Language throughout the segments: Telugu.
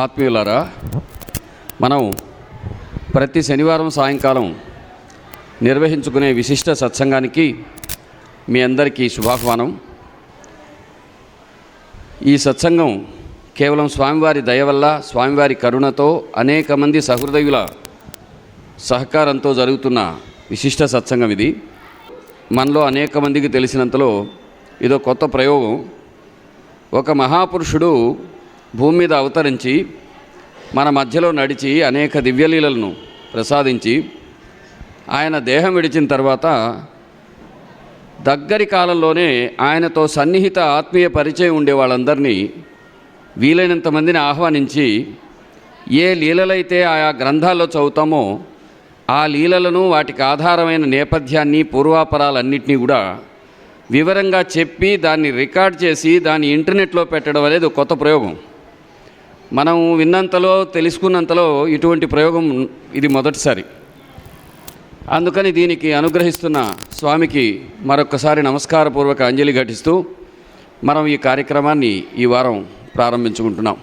ఆత్మీయులారా, మనం ప్రతి శనివారం సాయంకాలం నిర్వహించుకునే విశిష్ట సత్సంగానికి మీ అందరికీ శుభాహ్వానం. ఈ సత్సంగం కేవలం స్వామివారి దయ వల్ల, స్వామివారి కరుణతో, అనేక మంది సహృదయుల సహకారంతో జరుగుతున్న విశిష్ట సత్సంగం ఇది. మనలో అనేక మందికి తెలిసినంతలో ఇదో కొత్త ప్రయోగం. ఒక మహాపురుషుడు భూమి మీద అవతరించి మన మధ్యలో నడిచి అనేక దివ్యలీలలను ప్రసాదించి ఆయన దేహం విడిచిన తర్వాత దగ్గరి కాలంలోనే ఆయనతో సన్నిహిత ఆత్మీయ పరిచయం ఉండే వాళ్ళందరినీ వీలైనంత మందిని ఆహ్వానించి ఏ లీలలైతే ఆయా గ్రంథాల్లో చదువుతామో ఆ లీలలను, వాటికి ఆధారమైన నేపథ్యాన్ని, పూర్వాపరాలన్నింటినీ కూడా వివరంగా చెప్పి దాన్ని రికార్డ్ చేసి దాన్ని ఇంటర్నెట్లో పెట్టడం అనేది ఒక కొత్త ప్రయోగం. మనం విన్నంతలో, తెలుసుకున్నంతలో ఇటువంటి ప్రయోగం ఇది మొదటిసారి. అందుకని దీనికి అనుగ్రహిస్తున్న స్వామికి మరొక్కసారి నమస్కారపూర్వక అంజలి ఘటిస్తూ మనం ఈ కార్యక్రమాన్ని ఈ వారం ప్రారంభించుకుంటున్నాం.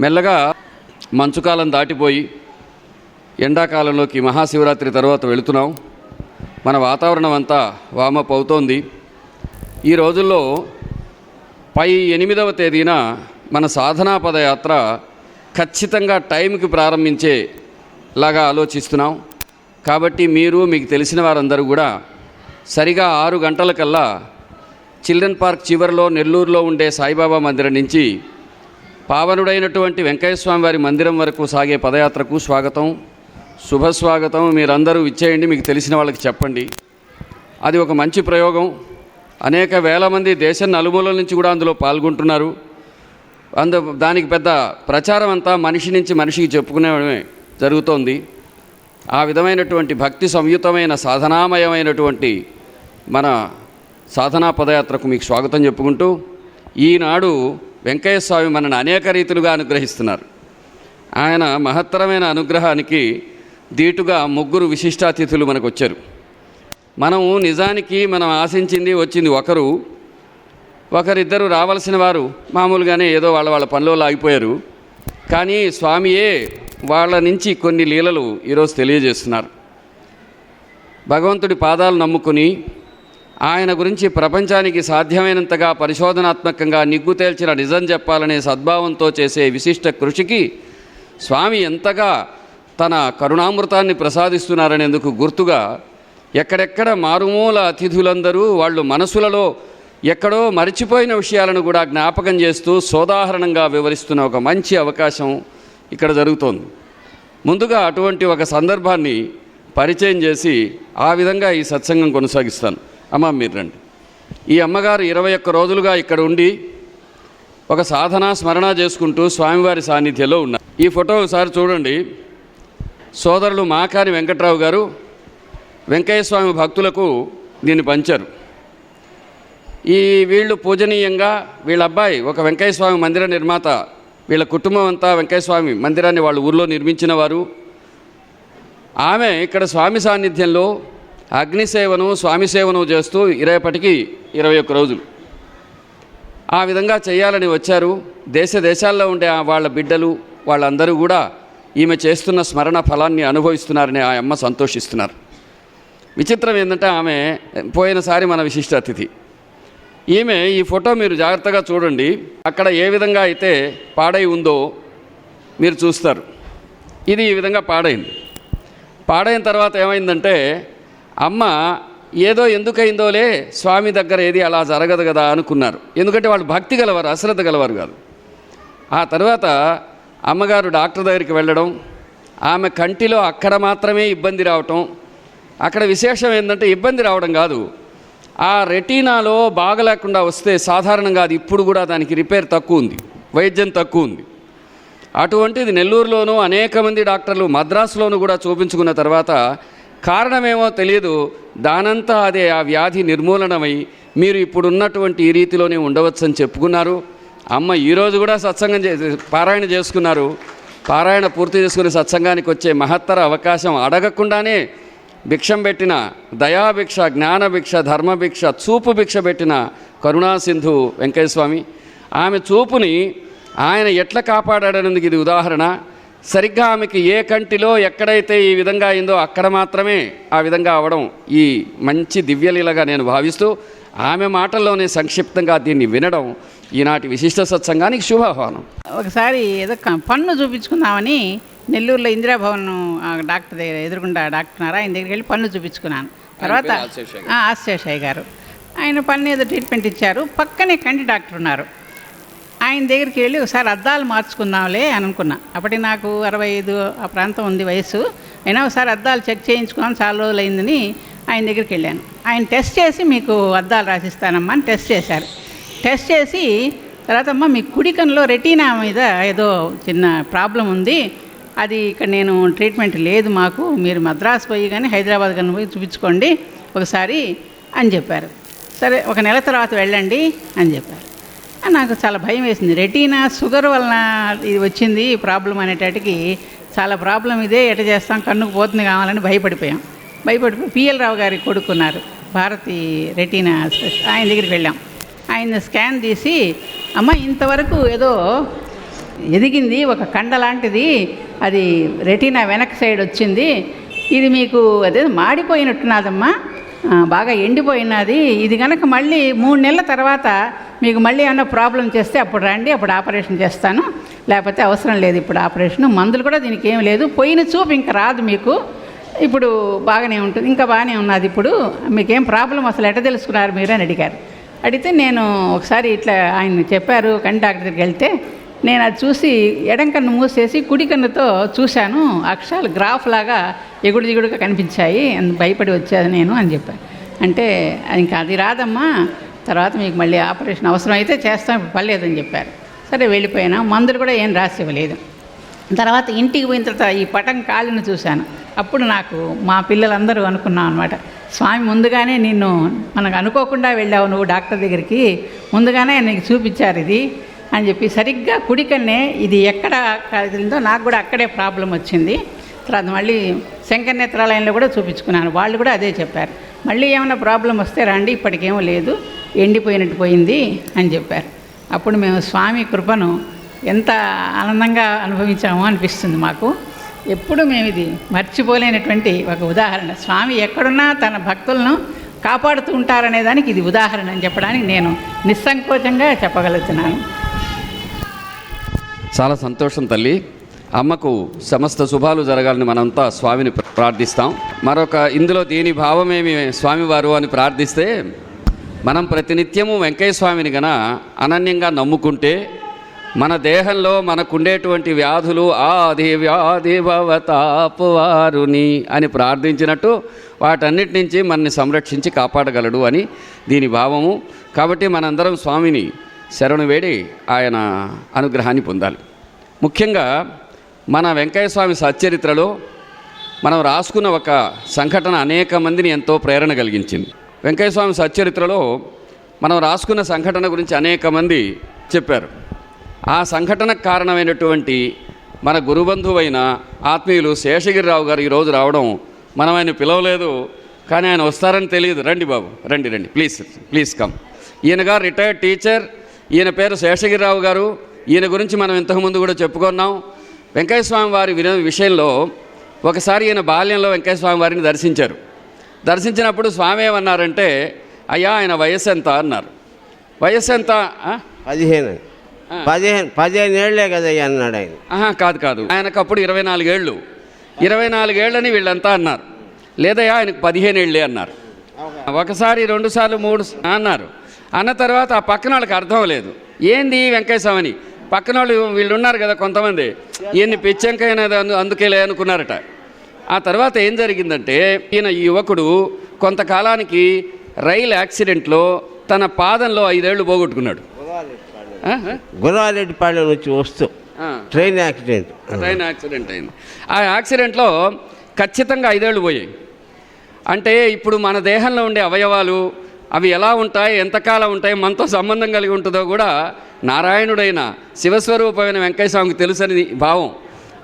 మెల్లగా మంచుకాలం దాటిపోయి ఎండాకాలంలోకి, మహాశివరాత్రి తర్వాత వెళుతున్నాం. మన వాతావరణం అంతా వామప్ అవుతోంది. ఈ రోజుల్లో 8వ తేదీన మన సాధనా పదయాత్ర ఖచ్చితంగా టైంకి ప్రారంభించేలాగా ఆలోచిస్తున్నాం. కాబట్టి మీకు తెలిసిన వారందరూ కూడా సరిగా 6 గంటలకల్లా చిల్డ్రన్ పార్క్ చివరిలో నెల్లూరులో ఉండే సాయిబాబా మందిరం నుంచి పావనుడైనటువంటి వెంకయ్య స్వామి వారి మందిరం వరకు సాగే పదయాత్రకు స్వాగతం, శుభస్వాగతం. మీరందరూ ఇచ్చేయండి, మీకు తెలిసిన వాళ్ళకి చెప్పండి. అది ఒక మంచి ప్రయోగం. అనేక వేల మంది దేశం నలుమూలల నుంచి కూడా అందులో పాల్గొంటున్నారు. దానికి పెద్ద ప్రచారం అంతా మనిషి నుంచి మనిషికి చెప్పుకునేవడమే జరుగుతోంది. ఆ విధమైనటువంటి భక్తి సంయుతమైన సాధనామయమైనటువంటి మన సాధనా పదయాత్రకు మీకు స్వాగతం చెప్పుకుంటూ, ఈనాడు వెంకయ్య స్వామి మనని అనేక రీతులుగా అనుగ్రహిస్తున్నారు. ఆయన మహత్తరమైన అనుగ్రహానికి దీటుగా 3 విశిష్టాతిథులు మనకు వచ్చారు. నిజానికి మనం ఆశించింది, వచ్చింది ఒకరిద్దరు రావాల్సిన వారు మామూలుగానే ఏదో వాళ్ళ పనిలో ఆగిపోయారు. కానీ స్వామియే వాళ్ళ నుంచి కొన్ని లీలలు ఈరోజు తెలియజేస్తున్నారు. భగవంతుడి పాదాలు నమ్ముకుని ఆయన గురించి ప్రపంచానికి సాధ్యమైనంతగా పరిశోధనాత్మకంగా నిగ్గు తేల్చిన నిజం చెప్పాలనే సద్భావంతో చేసే విశిష్ట కృషికి స్వామి ఎంతగా తన కరుణామృతాన్ని ప్రసాదిస్తున్నారనేందుకు గుర్తుగా ఎక్కడెక్కడ మారుమూల అతిథులందరూ వాళ్ళు మనసులలో ఎక్కడో మరిచిపోయిన విషయాలను కూడా జ్ఞాపకం చేస్తూ సోదాహరణంగా వివరిస్తున్న ఒక మంచి అవకాశం ఇక్కడ జరుగుతోంది. ముందుగా అటువంటి ఒక సందర్భాన్ని పరిచయం చేసి ఆ విధంగా ఈ సత్సంగం కొనసాగిస్తాను. అమ్మ, మీరు రండి. ఈ అమ్మగారు 21 రోజులుగా ఇక్కడ ఉండి ఒక సాధనా స్మరణ చేసుకుంటూ స్వామివారి సాన్నిధ్యంలో ఉన్నారు. ఈ ఫోటో ఒకసారి చూడండి. సోదరులు మాకాని వెంకట్రావు గారు వెంకయ్య స్వామి భక్తులకు దీన్ని పంచారు. వీళ్ళు పూజనీయంగా వీళ్ళ అబ్బాయి ఒక వెంకయ్య స్వామి మందిర నిర్మాత, వీళ్ళ కుటుంబం అంతా వెంకయ్య స్వామి మందిరాన్ని వాళ్ళ ఊళ్ళో నిర్మించిన వారు. ఆమె ఇక్కడ స్వామి సాన్నిధ్యంలో అగ్నిసేవను, స్వామి సేవను చేస్తూ 21 రోజులు ఆ విధంగా చేయాలని వచ్చారు. దేశాల్లో ఉండే వాళ్ళ బిడ్డలు వాళ్ళందరూ కూడా ఈమె చేస్తున్న స్మరణ ఫలాన్ని అనుభవిస్తున్నారని ఆ అమ్మ సంతోషిస్తున్నారు. విచిత్రం ఏంటంటే ఆమె పోయినసారి మన విశిష్ట అతిథి. ఈమె ఈ ఫోటో మీరు జాగ్రత్తగా చూడండి. అక్కడ ఏ విధంగా అయితే పాడై ఉందో మీరు చూస్తారు. ఇది ఈ విధంగా పాడైంది. పాడైన తర్వాత ఏమైందంటే అమ్మ ఏదో ఎందుకైందోలే, స్వామి దగ్గర ఏది అలా జరగదు కదా అనుకున్నారు. ఎందుకంటే వాళ్ళు భక్తి గలవారు, అశ్రద్ధ గలవారు కాదు. ఆ తర్వాత అమ్మగారు డాక్టర్ దగ్గరికి వెళ్ళడం, ఆమె కంటిలో అక్కడ మాత్రమే ఇబ్బంది రావటం. అక్కడ విశేషం ఏంటంటే ఇబ్బంది రావడం కాదు, ఆ రెటీనాలో బాగలేకుండా వస్తే సాధారణంగా అది ఇప్పుడు కూడా దానికి రిపేర్ తక్కువ ఉంది, వైద్యం తక్కువ ఉంది. అటువంటిది నెల్లూరులోనూ అనేక మంది డాక్టర్లు, మద్రాసులోనూ కూడా చూపించుకున్న తర్వాత కారణమేమో తెలియదు, దానంతా అదే ఆ వ్యాధి నిర్మూలనమై మీరు ఇప్పుడున్నటువంటి ఈ రీతిలోనే ఉండవచ్చని చెప్పుకున్నారు. అమ్మ ఈరోజు కూడా సత్సంగం పారాయణ చేసుకున్నారు. పారాయణ పూర్తి చేసుకునే సత్సంగానికి వచ్చే మహత్తర అవకాశం అడగకుండానే భిక్షం పెట్టిన దయాభిక్ష, జ్ఞానభిక్ష, ధర్మభిక్ష, చూపు భిక్ష పెట్టిన కరుణాసింధు వెంకయ్య స్వామి. ఆమె చూపుని ఆయన ఎట్లా కాపాడాడనేందుకు ఇది ఉదాహరణ. సరిగ్గా ఆమెకి ఏ కంటిలో ఎక్కడైతే ఈ విధంగా అయిందో అక్కడ మాత్రమే ఆ విధంగా అవడం ఈ మంచి దివ్యలీలగా నేను భావిస్తూ ఆమె మాటల్లోనే సంక్షిప్తంగా దీన్ని వినడం ఈనాటి విశిష్ట సత్సంగానికి శుభాహ్వానం. ఒకసారి ఏదో పన్ను చూపించుకుందామని నెల్లూరులో ఇందిరాభవన్ డాక్టర్ దగ్గర ఎదురుగుండా డాక్టర్ ఉన్నారు, ఆయన దగ్గరికి వెళ్ళి పన్ను చూపించుకున్నాను. తర్వాత ఆశేషయ్య గారు ఆయన పన్ను ఏదో ట్రీట్మెంట్ ఇచ్చారు. పక్కనే కంటి డాక్టర్ ఉన్నారు. ఆయన దగ్గరికి వెళ్ళి ఒకసారి అద్దాలు మార్చుకుందాంలే అని అనుకున్నా. అప్పటికి నాకు 65 ఆ ప్రాంతం ఉంది వయసు. అయినా ఒకసారి అద్దాలు చెక్ చేయించుకున్నాం, చాలా రోజులు అయిందని ఆయన దగ్గరికి వెళ్ళాను. ఆయన టెస్ట్ చేసి మీకు అద్దాలు రాసిస్తానమ్మా అని టెస్ట్ చేశారు. టెస్ట్ చేసి తర్వాత అమ్మ మీ కుడి కన్నులో రెటీనా మీద ఏదో చిన్న ప్రాబ్లం ఉంది, అది ఇక్కడ నేను ట్రీట్మెంట్ లేదు మాకు, మీరు మద్రాసు పోయి కానీ హైదరాబాద్ కానీ పోయి చూపించుకోండి ఒకసారి అని చెప్పారు. సరే ఒక నెల తర్వాత వెళ్ళండి అని చెప్పారు. నాకు చాలా భయం వేసింది. రెటీనా షుగర్ వలన ఇది వచ్చింది ప్రాబ్లం అనేటటికి చాలా ప్రాబ్లం ఇదే, ఎట చేస్తాం, కన్నుకు పోతుంది కావాలని భయపడిపోయి పిఎల్ రావు గారికి కొడుకున్నారు భారతి రెటీనా, ఆయన దగ్గరికి వెళ్ళాం. ఆయన స్కాన్ తీసి అమ్మ ఇంతవరకు ఏదో ఎదిగింది ఒక కండ లాంటిది, అది రెటీనా వెనక్ సైడ్ వచ్చింది, ఇది మీకు అదే మాడిపోయినట్టున్నదమ్మా, బాగా ఎండిపోయినది, ఇది కనుక మళ్ళీ 3 నెలల తర్వాత మీకు మళ్ళీ ఏమన్నా ప్రాబ్లం చేస్తే అప్పుడు రండి, అప్పుడు ఆపరేషన్ చేస్తాను, లేకపోతే అవసరం లేదు ఇప్పుడు ఆపరేషన్, మందులు కూడా దీనికి ఏం లేదు, పోయిన చూపు ఇంకా రాదు మీకు, ఇప్పుడు బాగానే ఉంటుంది, ఇంకా బాగానే ఉన్నది, ఇప్పుడు మీకేం ప్రాబ్లం అసలు ఎట్ట తెలుసుకున్నారు మీరు అని అడిగారు. అడిగితే నేను ఒకసారి ఇట్లా ఆయన చెప్పారు కంటి డాక్టర్ దగ్గరికి వెళ్తే నేను అది చూసి ఎడం కన్ను మూసేసి కుడి కన్నుతో చూశాను, అక్షరాలు గ్రాఫ్ లాగా ఎగుడు దిగుడుగా కనిపించాయి, భయపడి వచ్చేది నేను అని చెప్పాను. అంటే ఇంకా అది రాదమ్మా, తర్వాత మీకు మళ్ళీ ఆపరేషన్ అవసరం అయితే చేస్తాం, ఇప్పుడు పర్లేదని చెప్పారు. సరే వెళ్ళిపోయినా, మందులు కూడా ఏం రాసి ఇవ్వలేదు. తర్వాత ఇంటికి పోయిన తర్వాత ఈ పటం కాలుని చూశాను. అప్పుడు నాకు మా పిల్లలందరూ అనుకున్నాం అనమాట, స్వామి ముందుగానే నిన్ను మనకు అనుకోకుండా వెళ్ళావు నువ్వు డాక్టర్ దగ్గరికి, ముందుగానే నీకు చూపించారు ఇది అని చెప్పి. సరిగ్గా కుడికన్నే ఇది ఎక్కడ కదిలిందో నాకు కూడా అక్కడే ప్రాబ్లం వచ్చింది. తర్వాత మళ్ళీ శంకర్ నేత్రాలయంలో కూడా చూపించుకున్నాను, వాళ్ళు కూడా అదే చెప్పారు, మళ్ళీ ఏమైనా ప్రాబ్లం వస్తే రండి, ఇప్పటికేమో లేదు, ఎండిపోయినట్టు పోయింది అని చెప్పారు. అప్పుడు మేము స్వామి కృపను ఎంత ఆనందంగా అనుభవించామో అనిపిస్తుంది మాకు. ఎప్పుడు మేము ఇది మర్చిపోలేనటువంటి ఒక ఉదాహరణ. స్వామి ఎక్కడున్నా తన భక్తులను కాపాడుతూ ఉంటారనే దానికి ఇది ఉదాహరణ అని చెప్పడానికి నేను నిస్సంకోచంగా చెప్పగలుగుతున్నాను. చాలా సంతోషం తల్లి. అమ్మకు సమస్త శుభాలు జరగాలని మనంతా స్వామిని ప్రార్థిస్తాం. ఇందులో దీని భావమేమి స్వామివారు అని ప్రార్థిస్తే, మనం ప్రతినిత్యము వెంకయ్య స్వామిని గన అనన్యంగా నమ్ముకుంటే మన దేహంలో మనకుండేటువంటి వ్యాధులు ఆది వ్యాధి భవతాపువారుని అని ప్రార్థించినట్టు వాటన్నిటి నుంచి మనని సంరక్షించి కాపాడగలడు అని దీని భావము. కాబట్టి మనందరం స్వామిని శరణు వేడి ఆయన అనుగ్రహాన్ని పొందాలి. ముఖ్యంగా మన వెంకయ్య స్వామి సచ్చరిత్రలో మనం రాసుకున్న ఒక సంఘటన అనేక మందిని ఎంతో ప్రేరణ కలిగించింది. వెంకయ్య స్వామి సచ్చరిత్రలో మనం రాసుకున్న సంఘటన గురించి అనేక మంది చెప్పారు. ఆ సంఘటనకు కారణమైనటువంటి మన గురుబంధువైన ఆత్మీయులు శేషగిరిరావు గారు ఈరోజు రావడం, మనం ఆయన పిలవలేదు కానీ ఆయన వస్తారని తెలియదు. రండి బాబు, రండి రండి, ప్లీజ్ కమ్. ఈయన గారు రిటైర్డ్ టీచర్, ఈయన పేరు శేషగిరిరావు గారు. ఈయన గురించి మనం ఇంతకుముందు కూడా చెప్పుకున్నాం. వెంకయ్య స్వామి వారి విషయంలో ఒకసారి ఈయన బాల్యంలో వెంకయ్య స్వామి వారిని దర్శించారు. దర్శించినప్పుడు స్వామి ఏమన్నారంటే, అయ్యా ఆయన వయస్సు ఎంత అన్నారు. వయస్సు ఎంత? 15 ఏళ్లే కదయ్యా అన్నాడు ఆయన. కాదు, ఆయనకు అప్పుడు 24 ఏళ్ళు. 24 ఏళ్ళని వీళ్ళంతా అన్నారు. లేదయ్యా ఆయనకు 15 ఏళ్ళే అన్నారు. ఒకసారి 2 సార్లు 3 అన్నారు. అన్న తర్వాత ఆ పక్కన వాళ్ళకి అర్థం లేదు, ఏంది వెంకయ్య స్వామిని. పక్కన వీళ్ళు ఉన్నారు కదా కొంతమంది, ఈయన్ని పిచ్చెంకైనా అందుకేలే అనుకున్నారట. ఆ తర్వాత ఏం జరిగిందంటే, ఈయన ఈ యువకుడు కొంతకాలానికి రైలు యాక్సిడెంట్లో తన పాదంలో 5 ఏళ్ళు పోగొట్టుకున్నాడు. గురవారెడ్డిపాళెం నుంచి వస్తూ ట్రైన్ యాక్సిడెంట్ అయింది. ఆ యాక్సిడెంట్లో ఖచ్చితంగా 5 ఏళ్ళు పోయాయి. అంటే ఇప్పుడు మన దేహంలో ఉండే అవయవాలు అవి ఎలా ఉంటాయి, ఎంతకాలం ఉంటాయి, మనతో సంబంధం కలిగి ఉంటుందో కూడా నారాయణుడైన శివస్వరూపమైన వెంకయ్య స్వామికి తెలుసని భావం.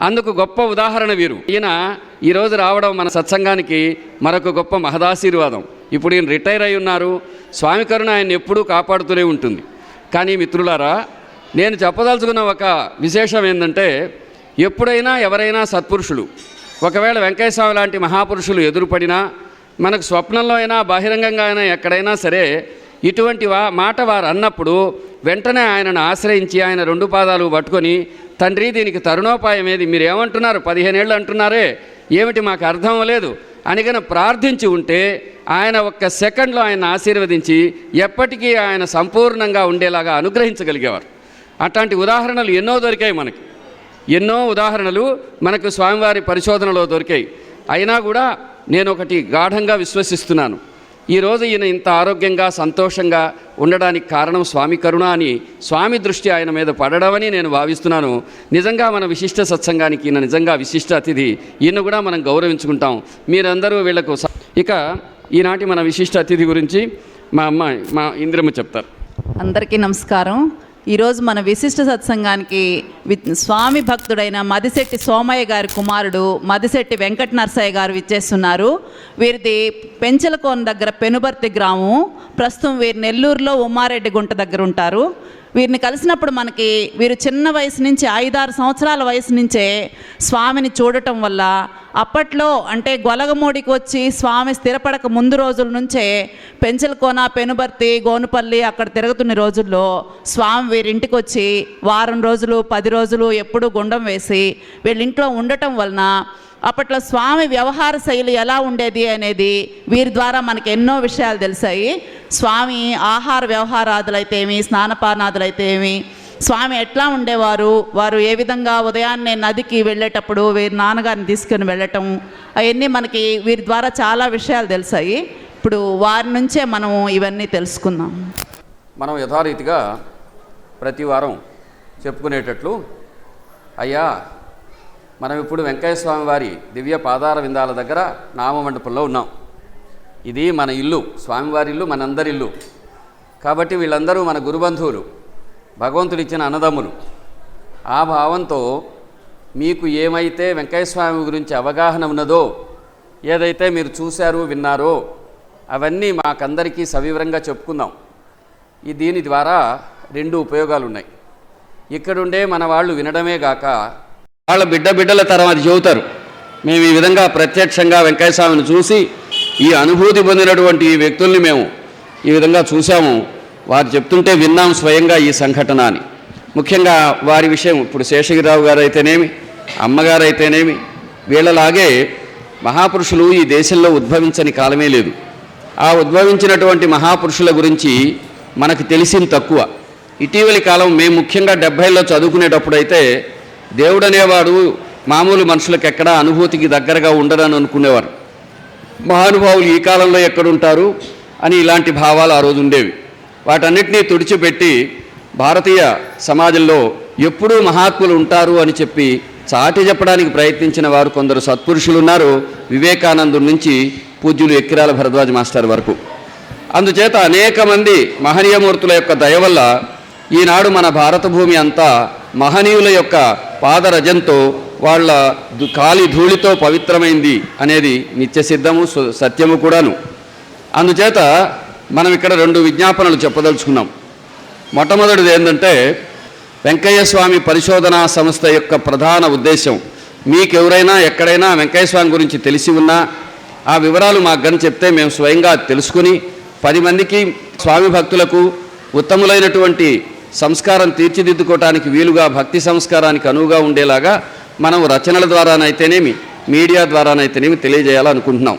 అందుకు గొప్ప ఉదాహరణ వీరు. ఈయన ఈరోజు రావడం మన సత్సంగానికి మరొక గొప్ప మహదాశీర్వాదం. ఇప్పుడు ఈయన రిటైర్ అయి ఉన్నారు. స్వామి కరుణ ఆయన ఎప్పుడూ కాపాడుతూనే ఉంటుంది. కానీ మిత్రులారా, నేను చెప్పదలుచుకున్న ఒక విశేషం ఏంటంటే, ఎప్పుడైనా ఎవరైనా సత్పురుషులు ఒకవేళ వెంకయ్య స్వామి లాంటి మహాపురుషులు ఎదురుపడినా, మనకు స్వప్నంలో అయినా బహిరంగంగా అయినా ఎక్కడైనా సరే ఇటువంటి మాట వారు అన్నప్పుడు వెంటనే ఆయనను ఆశ్రయించి ఆయన 2 పాదాలు పట్టుకొని, తండ్రి దీనికి తరుణోపాయం ఏది, మీరు ఏమంటున్నారు, 15 ఏళ్ళు అంటున్నారే ఏమిటి, మాకు అర్థం లేదు అని కనుక ప్రార్థించి ఉంటే ఆయన ఒక్క సెకండ్లో ఆయన ఆశీర్వదించి ఎప్పటికీ ఆయన సంపూర్ణంగా ఉండేలాగా అనుగ్రహించగలిగేవారు. అట్లాంటి ఉదాహరణలు ఎన్నో దొరికాయి మనకి, ఎన్నో ఉదాహరణలు మనకు స్వామివారి పరిశోధనలో దొరికాయి. అయినా కూడా నేను ఒకటి గాఢంగా విశ్వసిస్తున్నాను, ఈరోజు ఈయన ఇంత ఆరోగ్యంగా సంతోషంగా ఉండడానికి కారణం స్వామి కరుణ అని, స్వామి దృష్టి ఆయన మీద పడడమని నేను భావిస్తున్నాను. నిజంగా మన విశిష్ట సత్సంగానికి ఈయన నిజంగా విశిష్ట అతిథి, ఈయన కూడా మనం గౌరవించుకుంటాం. మీరందరూ వీళ్లకు ఇక ఈనాటి మన విశిష్ట అతిథి గురించి మా ఇంద్రమ్మ చెప్తారు. అందరికీ నమస్కారం. ఈరోజు మన విశిష్ట సత్సంగానికి స్వామి భక్తుడైన మదిశెట్టి సోమయ్య గారి కుమారుడు మదిశెట్టి వెంకట నరసయ్య గారు విచ్చేస్తున్నారు. వీరిది పెంచలకోన దగ్గర పెనుబర్తి గ్రామం. ప్రస్తుతం వీరు నెల్లూరులో ఉమ్మారెడ్డి గుంట దగ్గర ఉంటారు. వీరిని కలిసినప్పుడు మనకి వీరు చిన్న వయసు నుంచి 5-6 సంవత్సరాల వయసు నుంచే స్వామిని చూడటం వల్ల, అప్పట్లో అంటే గొలగమూడికి వచ్చి స్వామి స్థిరపడక ముందు రోజుల నుంచే పెంచలకోన, పెనుబర్తి, గోనుపల్లి అక్కడ తిరుగుతున్న రోజుల్లో స్వామి వీరింటికి వచ్చి వారం రోజులు 10 రోజులు ఎప్పుడూ గుండం వేసి వీళ్ళింట్లో ఉండటం వలన అప్పట్లో స్వామి వ్యవహార శైలి ఎలా ఉండేది అనేది వీరి ద్వారా మనకి ఎన్నో విషయాలు తెలిసాయి. స్వామి ఆహార వ్యవహారాదులైతేమి, స్నానపానాదులైతేమి, స్వామి ఎట్లా ఉండేవారు, వారు ఏ విధంగా ఉదయాన్నే నదికి వెళ్ళేటప్పుడు వీరి నాన్నగారిని తీసుకుని వెళ్ళటం, అవన్నీ మనకి వీరి ద్వారా చాలా విషయాలు తెలిసాయి. ఇప్పుడు వారి నుంచే మనం ఇవన్నీ తెలుసుకుందాం. మనం యథారీతిగా ప్రతి వారం చెప్పుకునేటట్లు, అయ్యా మనం ఇప్పుడు వెంకయ్య స్వామి వారి దివ్య పాదార విందాల దగ్గర నామమండపంలో ఉన్నాం. ఇది మన ఇల్లు, స్వామివారి ఇల్లు, మనందరి ఇల్లు. కాబట్టి వీళ్ళందరూ మన గురుబంధువులు, భగవంతుడు ఇచ్చిన అన్నదమ్ములు. ఆ భావంతో మీకు ఏమైతే వెంకయ్య స్వామి గురించి అవగాహన ఉన్నదో, ఏదైతే మీరు చూశారు విన్నారో అవన్నీ మాకందరికీ సవివరంగా చెప్పుకుందాం. దీని ద్వారా 2 ఉపయోగాలు ఉన్నాయి. ఇక్కడుండే మన వాళ్ళు వినడమే గాక వాళ్ళ బిడ్డల తర్వాత చెబుతారు, మేము ఈ విధంగా ప్రత్యక్షంగా వెంకయ్య స్వామిని చూసి ఈ అనుభూతి పొందినటువంటి ఈ వ్యక్తుల్ని మేము ఈ విధంగా చూసాము, వారు చెప్తుంటే విన్నాం స్వయంగా ఈ సంఘటన అని. ముఖ్యంగా వారి విషయం ఇప్పుడు శేషగిరిరావు గారు అయితేనేమి, అమ్మగారు అయితేనేమి, వీళ్ళలాగే మహాపురుషులు ఈ దేశంలో ఉద్భవించని కాలమే లేదు. ఆ ఉద్భవించినటువంటి మహాపురుషుల గురించి మనకు తెలిసింది తక్కువ. ఇటీవలి కాలం మేము ముఖ్యంగా 70ల్లో చదువుకునేటప్పుడైతే దేవుడు అనేవాడు మామూలు మనుషులకు ఎక్కడా అనుభూతికి దగ్గరగా ఉండరని అనుకునేవారు. మహానుభావులు ఈ కాలంలో ఎక్కడుంటారు అని ఇలాంటి భావాలు ఆ రోజు ఉండేవి. వాటన్నిటినీ తుడిచిపెట్టి భారతీయ సమాజంలో ఎప్పుడూ మహాత్ములు ఉంటారు అని చెప్పి చాటి చెప్పడానికి ప్రయత్నించిన వారు కొందరు సత్పురుషులు ఉన్నారు, వివేకానందుడి నుంచి పూజ్యులు ఎక్కిరాల భరద్వాజ మాస్టర్ వరకు. అందుచేత అనేక మంది మహనీయమూర్తుల యొక్క దయ వల్ల ఈనాడు మన భారత భూమి అంతా మహనీయుల యొక్క పాదరజంతో వాళ్ళ కాలి ధూళితో పవిత్రమైంది అనేది నిత్యసిద్ధము, సత్యము కూడాను. అందుచేత మనం ఇక్కడ 2 విజ్ఞాపనలు చెప్పదలుచుకున్నాం. మొట్టమొదటిది ఏంటంటే, వెంకయ్య స్వామి పరిశోధనా సంస్థ యొక్క ప్రధాన ఉద్దేశం, మీకెవరైనా ఎక్కడైనా వెంకయ్య స్వామి గురించి తెలిసి ఉన్నా ఆ వివరాలు మాకు గని చెప్తే మేము స్వయంగా తెలుసుకుని 10 మందికి స్వామి భక్తులకు ఉత్తములైనటువంటి సంస్కారం తీర్చిదిద్దుకోవటానికి వీలుగా, భక్తి సంస్కారానికి అనువుగా ఉండేలాగా మనం రచనల ద్వారానైతేనేమి, మీడియా ద్వారానైతేనేమి తెలియజేయాలనుకుంటున్నాం.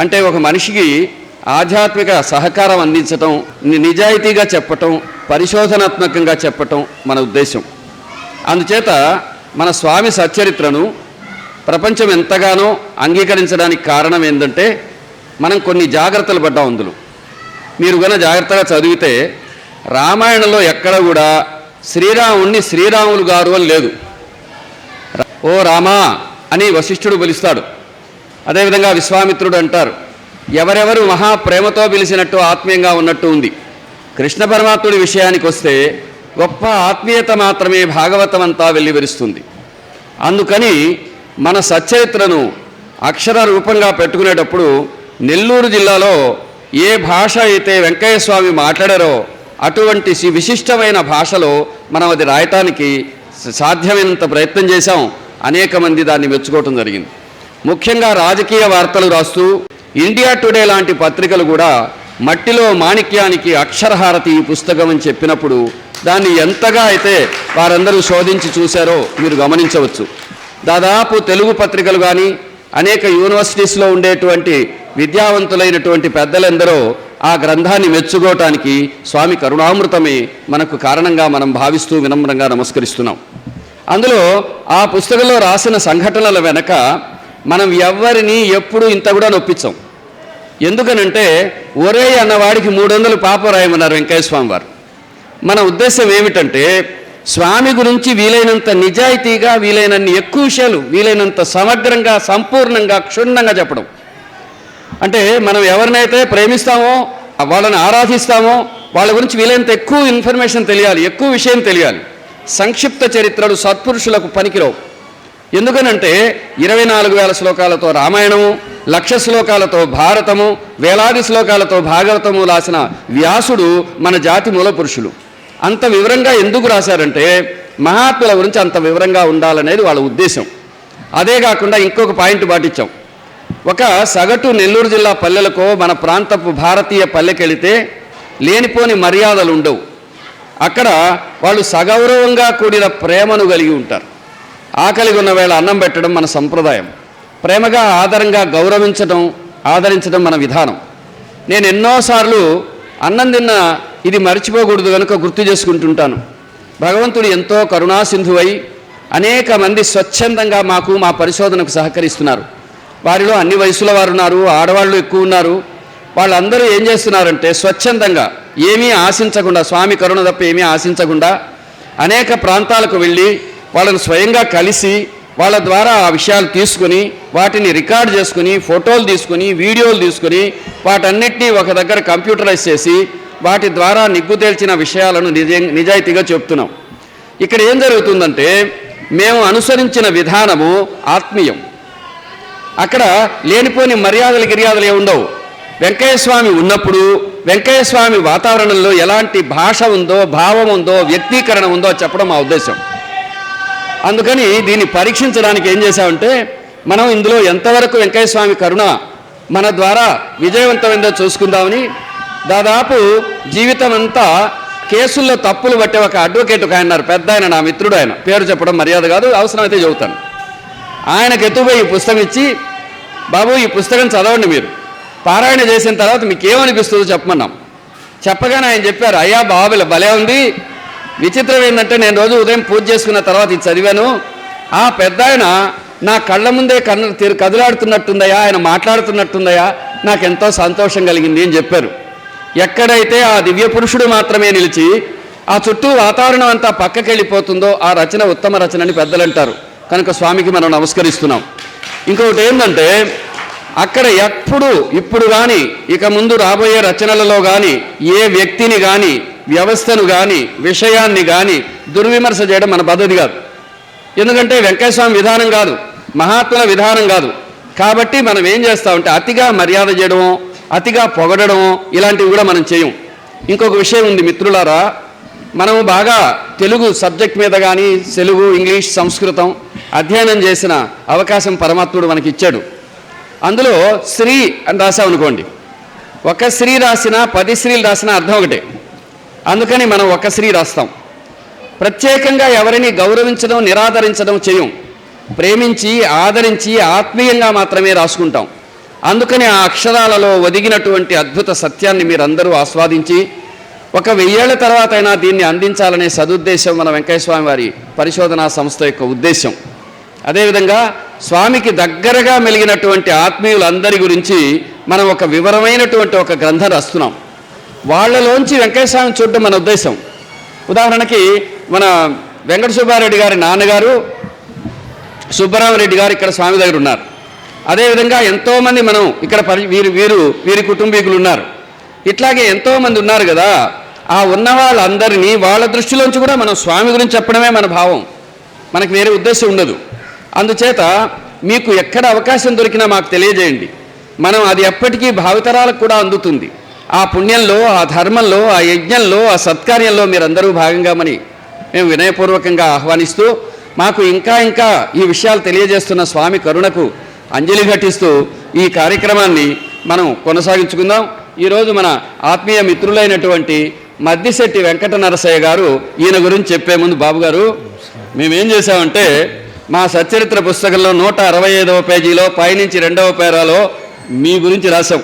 అంటే ఒక మనిషికి ఆధ్యాత్మిక సహకారం అందించటం, నిజాయితీగా చెప్పటం, పరిశోధనాత్మకంగా చెప్పటం మన ఉద్దేశం. అందుచేత మన స్వామి సచ్చరిత్రను ప్రపంచం ఎంతగానో అంగీకరించడానికి కారణం ఏంటంటే, మనం కొన్ని జాగ్రత్తలు పడ్డాం అందులో. మీరు కనుక జాగ్రత్తగా చదివితే రామాయణంలో ఎక్కడ కూడా శ్రీరాముణ్ణి శ్రీరాములు గారు అని లేదు. ఓ రామా అని వశిష్ఠుడు పిలుస్తాడు. అదేవిధంగా విశ్వామిత్రుడు అంటారు. ఎవరెవరు మహాప్రేమతో పిలిచినట్టు ఆత్మీయంగా ఉన్నట్టు ఉంది. కృష్ణ పరమాత్ముడి విషయానికి వస్తే గొప్ప ఆత్మీయత మాత్రమే భాగవతం అంతా వెల్లివిరుస్తుంది. అందుకని మన సచ్చరిత్రను అక్షర రూపంగా పెట్టుకునేటప్పుడు నెల్లూరు జిల్లాలో ఏ భాష అయితే వెంకయ్య స్వామి మాట్లాడారో అటువంటి విశిష్టమైన భాషలో మనం అది రాయటానికి సాధ్యమైనంత ప్రయత్నం చేశాం. అనేక మంది దాన్ని మెచ్చుకోవటం జరిగింది. ముఖ్యంగా రాజకీయ వార్తలు రాస్తూ ఇండియా టుడే లాంటి పత్రికలు కూడా మట్టిలో మాణిక్యానికి అక్షరహారతి ఈ పుస్తకం అని చెప్పినప్పుడు దాన్ని ఎంతగా అయితే వారందరూ శోధించి చూశారో మీరు గమనించవచ్చు. దాదాపు తెలుగు పత్రికలు కానీ అనేక యూనివర్సిటీస్లో ఉండేటువంటి విద్యావంతులైనటువంటి పెద్దలందరూ ఆ గ్రంథాన్ని మెచ్చుకోవటానికి స్వామి కరుణామృతమే మనకు కారణంగా మనం భావిస్తూ వినమ్రంగా నమస్కరిస్తున్నాం. అందులో ఆ పుస్తకంలో రాసిన సంఘటనల వెనక మనం ఎవరిని ఎప్పుడు ఇంత కూడా నొప్పించాం. ఎందుకనంటే ఒరే అన్నవాడికి 300 పాప రాయమన్నారు వెంకయ్య స్వామి వారు. మన ఉద్దేశం ఏమిటంటే స్వామి గురించి వీలైనంత నిజాయితీగా, వీలైనన్ని ఎక్కువ విషయాలు, వీలైనంత సమగ్రంగా, సంపూర్ణంగా, క్షుణ్ణంగా చెప్పడం. అంటే మనం ఎవరినైతే ప్రేమిస్తామో, వాళ్ళని ఆరాధిస్తామో వాళ్ళ గురించి వీలైనంత ఎక్కువ ఇన్ఫర్మేషన్ తెలియాలి, ఎక్కువ విషయం తెలియాలి. సంక్షిప్త చరిత్రలు సత్పురుషులకు పనికిరావు. ఎందుకనంటే 24,000 శ్లోకాలతో రామాయణము, 1,00,000 శ్లోకాలతో భారతము, వేలాది శ్లోకాలతో భాగవతము రాసిన వ్యాసుడు మన జాతి మూల పురుషులు. అంత వివరంగా ఎందుకు రాశారంటే మహాత్ముల గురించి అంత వివరంగా ఉండాలనేది వాళ్ళ ఉద్దేశం. అదే కాకుండా ఇంకొక పాయింట్ పాటించాం. ఒక సగటు నెల్లూరు జిల్లా పల్లెలకో మన ప్రాంతపు భారతీయ పల్లెకెళితే లేనిపోని మర్యాదలు ఉండవు. అక్కడ వాళ్ళు సగౌరవంగా కూడిన ప్రేమను కలిగి ఉంటారు. ఆకలిగా ఉన్న వేళ అన్నం పెట్టడం మన సంప్రదాయం. ప్రేమగా ఆదరంగా గౌరవించడం, ఆదరించడం మన విధానం. నేను ఎన్నోసార్లు అన్నం తిన్న ఇది మర్చిపోకూడదు కనుక గుర్తు చేసుకుంటుంటాను. భగవంతుడు ఎంతో కరుణాసింధువై అనేక మంది స్వచ్ఛందంగా మాకు మా పరిశోధనకు సహకరిస్తున్నారు. వారిలో అన్ని వయసుల వారు ఉన్నారు, ఆడవాళ్ళు ఎక్కువ ఉన్నారు. వాళ్ళందరూ ఏం చేస్తున్నారంటే స్వచ్ఛందంగా ఏమీ ఆశించకుండా, స్వామి కరుణ తప్ప ఏమీ ఆశించకుండా అనేక ప్రాంతాలకు వెళ్ళి వాళ్ళను స్వయంగా కలిసి వాళ్ళ ద్వారా ఆ విషయాలు తీసుకుని వాటిని రికార్డ్ చేసుకుని ఫోటోలు తీసుకుని వీడియోలు తీసుకుని వాటన్నిటినీ ఒక దగ్గర కంప్యూటరైజ్ చేసి వాటి ద్వారా నిగ్గు తేల్చిన విషయాలను నిజాయితీగా చెప్తున్నాం. ఇక్కడ ఏం జరుగుతుందంటే మేము అనుసరించిన విధానము ఆత్మీయం. అక్కడ లేనిపోని మర్యాదలు ఉండవు. వెంకయ్య స్వామి ఉన్నప్పుడు వెంకయ్య స్వామి వాతావరణంలో ఎలాంటి భాష ఉందో, భావం ఉందో, వ్యక్తీకరణ ఉందో చెప్పడం మా ఉద్దేశం. అందుకని దీన్ని పరీక్షించడానికి ఏం చేశామంటే మనం ఇందులో ఎంతవరకు వెంకయ్య స్వామి కరుణ మన ద్వారా విజయవంతమైందో చూసుకుందామని దాదాపు జీవితం అంతా కేసుల్లో తప్పులు పట్టే ఒక అడ్వకేట్ ఒక ఆయన ఉన్నారు, పెద్ద ఆయన, నా మిత్రుడు. ఆయన పేరు చెప్పడం మర్యాద కాదు, అవసరమైతే చెబుతాను. ఆయనకు ఎత్తుపోయి ఈ పుస్తకం ఇచ్చి, బాబు ఈ పుస్తకం చదవండి, మీరు పారాయణ చేసిన తర్వాత మీకు ఏమనిపిస్తుందో చెప్పమన్నాం. చెప్పగానే ఆయన చెప్పారు, అయ్యా బాబుల భలే ఉంది, విచిత్రం ఏంటంటే నేను రోజు ఉదయం పూజ చేసుకున్న తర్వాత ఇది చదివాను, ఆ పెద్ద ఆయన నా కళ్ళ ముందే కదులాడుతున్నట్టుందయా, ఆయన మాట్లాడుతున్నట్టుందయా, నాకెంతో సంతోషం కలిగింది అని చెప్పారు. ఎక్కడైతే ఆ దివ్య పురుషుడు మాత్రమే నిలిచి ఆ చుట్టూ వాతావరణం అంతా పక్కకి వెళ్ళిపోతుందో ఆ రచన ఉత్తమ రచన అని పెద్దలు అంటారు. కనుక స్వామికి మనం నమస్కరిస్తున్నాం. ఇంకొకటి ఏంటంటే అక్కడ ఇప్పుడు కానీ ఇక ముందు రాబోయే రచనలలో కానీ ఏ వ్యక్తిని కానీ వ్యవస్థను కానీ విషయాన్ని కానీ దుర్విమర్శ చేయడం మన పద్ధతి కాదు. ఎందుకంటే వెంకయ్య స్వామి విధానం కాదు, మహాత్ముల విధానం కాదు. కాబట్టి మనం ఏం చేస్తామంటే అతిగా మర్యాద చేయడమో, అతిగా పొగడమో ఇలాంటివి కూడా మనం చేయం. ఇంకొక విషయం ఉంది మిత్రులారా, మనము బాగా తెలుగు సబ్జెక్ట్ మీద కానీ తెలుగు, ఇంగ్లీష్, సంస్కృతం అధ్యయనం చేసిన అవకాశం పరమాత్ముడు మనకి ఇచ్చాడు. అందులో శ్రీ అని రాసామనుకోండి, ఒక శ్రీ రాసినా 10 శ్రీలు రాసినా అర్థం ఒకటే. అందుకని మనం ఒక శ్రీ రాస్తాం. ప్రత్యేకంగా ఎవరిని గౌరవించడం, నిరాదరించడం చేయం. ప్రేమించి, ఆదరించి, ఆత్మీయంగా మాత్రమే రాసుకుంటాం. అందుకని ఆ అక్షరాలలో ఒదిగినటువంటి అద్భుత సత్యాన్ని మీరందరూ ఆస్వాదించి ఒక 1000 ఏళ్ల తర్వాత అయినా దీన్ని అందించాలనే సదుద్దేశం మన వెంకయ్య స్వామి వారి పరిశోధనా సంస్థ యొక్క ఉద్దేశం. అదేవిధంగా స్వామికి దగ్గరగా మెలిగినటువంటి ఆత్మీయులందరి గురించి మనం ఒక వివరమైనటువంటి ఒక గ్రంథం రాస్తున్నాం. వాళ్ళలోంచి వెంకయ్య స్వామిని చూడడం మన ఉద్దేశం. ఉదాహరణకి మన వెంకట సుబ్బారెడ్డి గారి నాన్నగారు సుబ్బరామరెడ్డి గారు ఇక్కడ స్వామి దగ్గర ఉన్నారు. అదేవిధంగా ఎంతోమంది మనం ఇక్కడ వీరి కుటుంబీకులు ఉన్నారు. ఇట్లాగే ఎంతోమంది ఉన్నారు కదా. ఆ ఉన్న వాళ్ళందరినీ వాళ్ళ దృష్టిలోంచి కూడా మనం స్వామి గురించి చెప్పడమే మన భావం, మనకు వేరే ఉద్దేశం ఉండదు. అందుచేత మీకు ఎక్కడ అవకాశం దొరికినా మాకు తెలియజేయండి. మనం అది ఎప్పటికీ భావితరాలకు కూడా అందుతుంది. ఆ పుణ్యంలో, ఆ ధర్మంలో, ఆ యజ్ఞంలో, ఆ సత్కార్యంలో మీరందరూ భాగంగామని మేము వినయపూర్వకంగా ఆహ్వానిస్తూ, మాకు ఇంకా ఇంకా ఈ విషయాలు తెలియజేస్తున్న స్వామి కరుణకు అంజలి ఘటిస్తూ ఈ కార్యక్రమాన్ని మనం కొనసాగించుకుందాం. ఈరోజు మన ఆత్మీయ మిత్రులైనటువంటి మద్దిశెట్టి వెంకట నరసయ్య గారు ఈయన గురించి చెప్పే ముందు, బాబు గారు మేమేం చేశామంటే మా సచ్చరిత్ర పుస్తకంలో 165వ పేజీలో పైనుంచి 2వ పేరాలో మీ గురించి రాసాం.